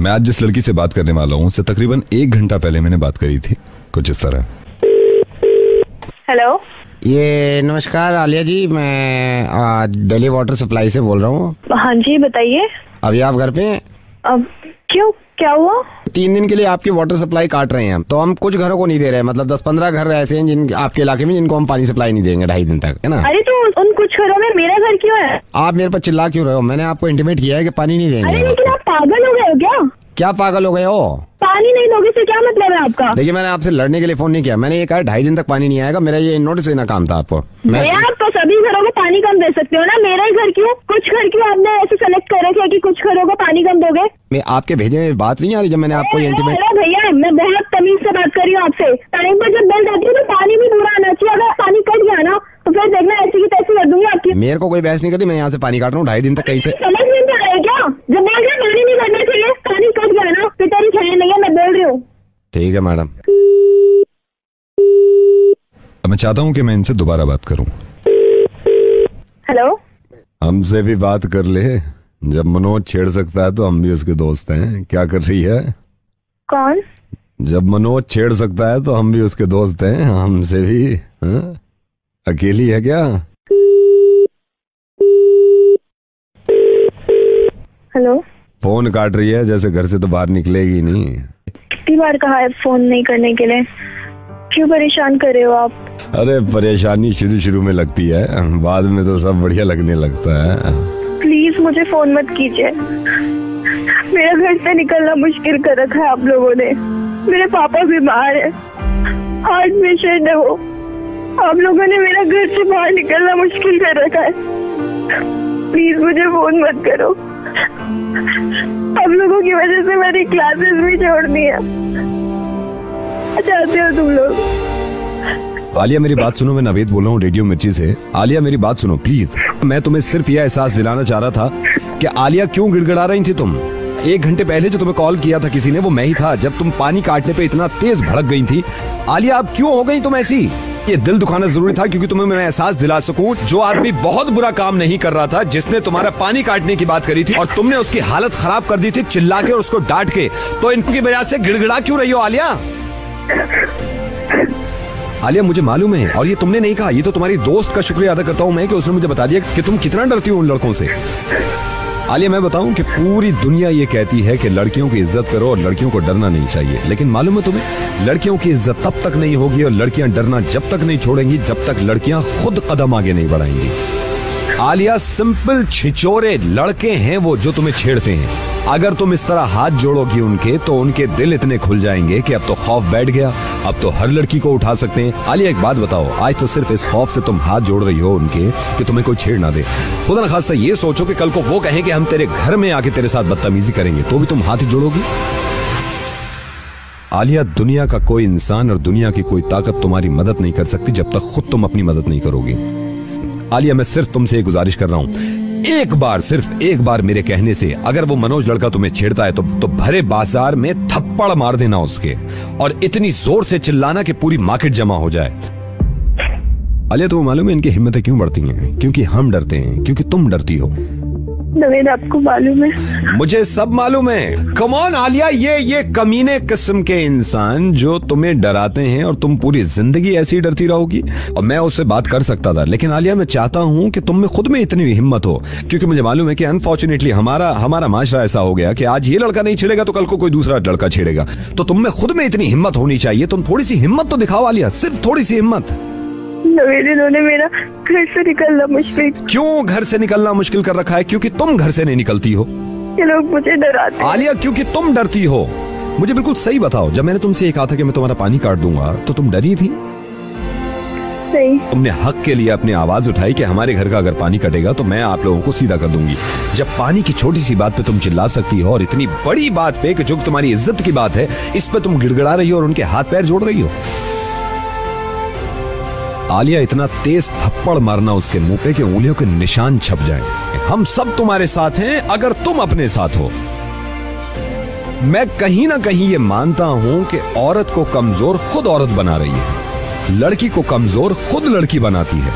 मैं आज जिस लड़की से बात करने वाला हूँ उससे तकरीबन 1 घंटा पहले मैंने बात करी थी, कुछ इस तरह। हेलो, ये नमस्कार आलिया जी, मैं दिल्ली वाटर सप्लाई से बोल रहा हूँ। हाँ जी बताइए। अभी आप घर पे हैं? अब क्यों, क्या हुआ? 3 दिन के लिए आपकी वाटर सप्लाई काट रहे हैं हम, तो हम कुछ घरों को नहीं दे रहे हैं, मतलब 10-15 घर ऐसे हैं जिन आपके इलाके में जिनको हम पानी सप्लाई नहीं देंगे 2.5 दिन तक, है ना। अरे तो उन कुछ घरों में मेरा घर क्यों है? आप मेरे पर चिल्ला क्यों रहे हो? मैंने आपको इंटीमेट किया है कि पानी नहीं देंगे। अरे लेकिन आप पागल हो गए हो क्या? क्या पागल हो गए हो? पानी नहीं दोगे से क्या मतलब है आपका? देखिए, मैंने आपसे लड़ने के लिए फोन नहीं किया, मैंने ये कहा 2.5 दिन तक पानी नहीं आएगा, मेरा ये नोटिस देना काम था आपको। यार तो सभी घरों को पानी कम दे सकते हो ना, मेरा ही घर क्यों? कुछ घर क्यों आपने ऐसे सेलेक्ट कर रखे कि कुछ घरों को पानी कम दोगे? मैं आपके भेजे में बात नहीं आ रही जब मैंने आपको ये इंटीमेट। अरे भैया, मैं बहुत तमीज से बात कर रही हूँ आपसे। टाइम पर जब बिल जाती है तो पानी भी पूरा आना चाहिए। अगर पानी कट गया ना तो फिर देखना ऐसी की तैसी कर दूंगी आपकी। मेरे को कोई बहस नहीं करती, मैं यहाँ से पानी काट रहा हूँ 2.5 दिन तक। कहीं से समझ नहीं आ रहा है क्या? जब बोल रहे पानी नहीं करना चाहिए, पानी कट गया ना फिर तेरी खैर नहीं है, मैं बोल रही हूँ। ठीक है मैडम। मैं चाहता हूँ कि मैं इनसे दोबारा बात करूँ। हेलो, हमसे भी बात कर ले, जब मनोज छेड़ सकता है तो हम भी उसके दोस्त हैं। क्या कर रही है? कौन? जब मनोज छेड़ सकता है तो हम भी उसके दोस्त हैं, हमसे भी। हाँ? अकेली है क्या? हेलो, फोन काट रही है, जैसे घर से तो बाहर निकलेगी नहीं। कितनी बार कहा है फोन नहीं करने के लिए? क्यों परेशान कर रहे हो आप? अरे परेशानी शुरू में लगती है, बाद में तो सब बढ़िया लगने लगता है। प्लीज मुझे फोन मत कीजिए। मेरा घर से निकलना मुश्किल कर रखा है आप लोगों ने। मेरे पापा बीमार है, हार्ट पेशेंट है वो। आप लोगों ने मेरा घर से बाहर निकलना मुश्किल कर रखा है। प्लीज मुझे फोन मत करो। आप लोगों की वजह से मेरी क्लासेस भी छोड़नी है। चाहते हो तुम लोग? आलिया मेरी बात सुनो, मैं नवेद बोल रहा हूँ रेडियो मिर्ची से। आलिया मेरी बात सुनो प्लीज। मैं तुम्हें सिर्फ यह एहसास दिलाना चाह रहा था कि आलिया क्यों गिड़गिड़ा रही थी तुम। 1 घंटे पहले जो तुम्हें कॉल किया था किसी ने, वो मैं ही था, जब तुम पानी काटने पे इतना तेज भड़क गई थी। आलिया अब क्यों हो गई तुम ऐसी? ये दिल दुखाना जरूरी था क्योंकि तुम्हें मैं एहसास दिला सकूं, जो आदमी बहुत बुरा काम नहीं कर रहा था, जिसने तुम्हारा पानी काटने की बात करी थी और तुमने उसकी हालत खराब कर दी थी चिल्ला के और उसको डांट के, तो इनकी वजह से गिड़गिड़ा क्यों रही हो आलिया? आलिया मुझे मालूम है, और ये तुमने नहीं कहा, ये तो तुम्हारी दोस्त का शुक्रिया अदा करता हूं मैं कि उसने मुझे बता दिया कि तुम कितना डरती हो उन लड़कों से। आलिया मैं बताऊं कि पूरी दुनिया ये कहती है कि लड़कियों की इज्जत करो और लड़कियों को डरना नहीं चाहिए, लेकिन मालूम है तुम्हें, लड़कियों की इज्जत तब तक नहीं होगी और लड़कियां डरना जब तक नहीं छोड़ेंगी जब तक लड़कियां खुद कदम आगे नहीं बढ़ाएंगी। आलिया सिंपल छिचोरे लड़के हैं वो जो तुम्हें छेड़ते हैं। अगर तुम इस तरह हाथ जोड़ोगी उनके, तो उनके दिल इतने खुल जाएंगे कि अब तो खौफ बैठ गया, अब तो हर लड़की को उठा सकते हैं। आलिया एक बात बताओ, आज तो सिर्फ इस खौफ से तुम हाथ जोड़ रही हो उनके कि तुम्हें कोई छेड़ ना दे। खुदा न खास्ता ये सोचो कि कल को वो कहें कि हम तेरे घर में आके तेरे साथ बदतमीजी करेंगे, तो भी तुम हाथ ही जोड़ोगी? आलिया दुनिया का कोई इंसान और दुनिया की कोई ताकत तुम्हारी मदद नहीं कर सकती जब तक खुद तुम अपनी मदद नहीं करोगी। आलिया मैं सिर्फ तुमसे एक गुजारिश कर रहा हूं, एक बार, सिर्फ एक बार मेरे कहने से अगर वो मनोज लड़का तुम्हें छेड़ता है तो भरे बाजार में थप्पड़ मार देना उसके, और इतनी जोर से चिल्लाना कि पूरी मार्केट जमा हो जाए। आलिया तुम्हें मालूम है इनकी हिम्मतें क्यों बढ़ती हैं? क्योंकि हम डरते हैं, क्योंकि तुम डरती हो। नवेद आपको मालूम है? मुझे सब मालूम है। कम ऑन आलिया, ये कमीने किस्म के इंसान जो तुम्हें डराते हैं और तुम पूरी जिंदगी ऐसी डरती रहोगी। और मैं उससे बात कर सकता था, लेकिन आलिया मैं चाहता हूं कि तुम में खुद में इतनी हिम्मत हो, क्योंकि मुझे मालूम है कि अनफॉर्चुनेटली हमारा माशरा ऐसा हो गया कि आज ये लड़का नहीं छेड़ेगा तो कल को कोई दूसरा लड़का छेड़ेगा। तो तुम में खुद में इतनी हिम्मत होनी चाहिए। तुम थोड़ी सी हिम्मत तो दिखाओ आलिया, सिर्फ थोड़ी सी हिम्मत। नवेद इन्होंने मेरा घर से निकलना मुश्किल। क्यों घर से निकलना मुश्किल कर रखा है? क्योंकि तुम घर से नहीं निकलती हो। ये लोग मुझे डराते हैं। आलिया क्योंकि तुम डरती हो। मुझे बिल्कुल सही बताओ, जब मैंने तुमसे ये कहा था कि मैं तुम्हारा पानी काट दूंगा तो तुम डरी थी? नहीं। तुमने हक के लिए अपनी आवाज उठाई कि हमारे घर का अगर पानी कटेगा तो मैं आप लोगों को सीधा कर दूंगी। जब पानी की छोटी सी बात पे तुम चिल्ला सकती हो और इतनी बड़ी बात पे कि जो तुम्हारी इज्जत की बात है इस पे तुम गिड़गिड़ा रही हो और उनके हाथ पैर जोड़ रही हो। आलिया इतना तेज थप्पड़ मारना उसके मुंह पे कि उंगलियों के निशान छप जाएं। हम सब तुम्हारे साथ हैं अगर तुम अपने साथ हो। मैं कहीं ना कहीं ये मानता हूं कि औरत को कमजोर खुद औरत बना रही है, लड़की को कमजोर खुद लड़की बनाती है।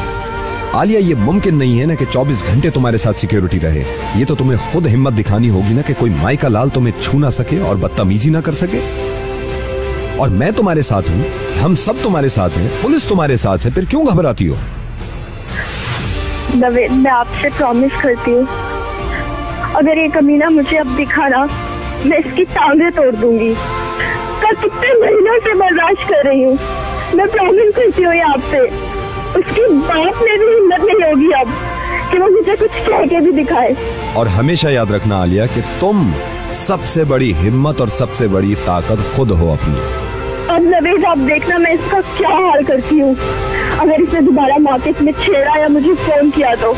आलिया, ये मुमकिन नहीं है ना कि 24 घंटे तुम्हारे साथ सिक्योरिटी रहे। ये तो तुम्हें खुद हिम्मत दिखानी होगी ना कि कोई माई का लाल तुम्हें छू ना सके और बदतमीजी ना कर सके। और मैं तुम्हारे साथ हूं, हम सब तुम्हारे साथ हैं, पुलिस तुम्हारे साथ है, फिर क्यों घबराती हो? नवेद, मैं आपसे प्रॉमिस करती हूँ, अगर ये कमीना मुझे अब दिखा ना, मैं इसकी टांगें तोड़ दूंगी। कल कितने महीनों से बर्दाश्त कर रही हूँ, मैं प्रॉमिस करती हूँ आपसे। उसकी बात में भी हिम्मत नहीं होगी अब कि वो मुझे कुछ कह के भी दिखाए। और हमेशा याद रखना आलिया कि तुम सबसे बड़ी हिम्मत और सबसे बड़ी ताकत खुद हो अपनी। अब नवेद, आप देखना मैं इसका क्या हाल करती हूँ। अगर इसने दोबारा मार्केट में छेड़ा या मुझे फोन किया तो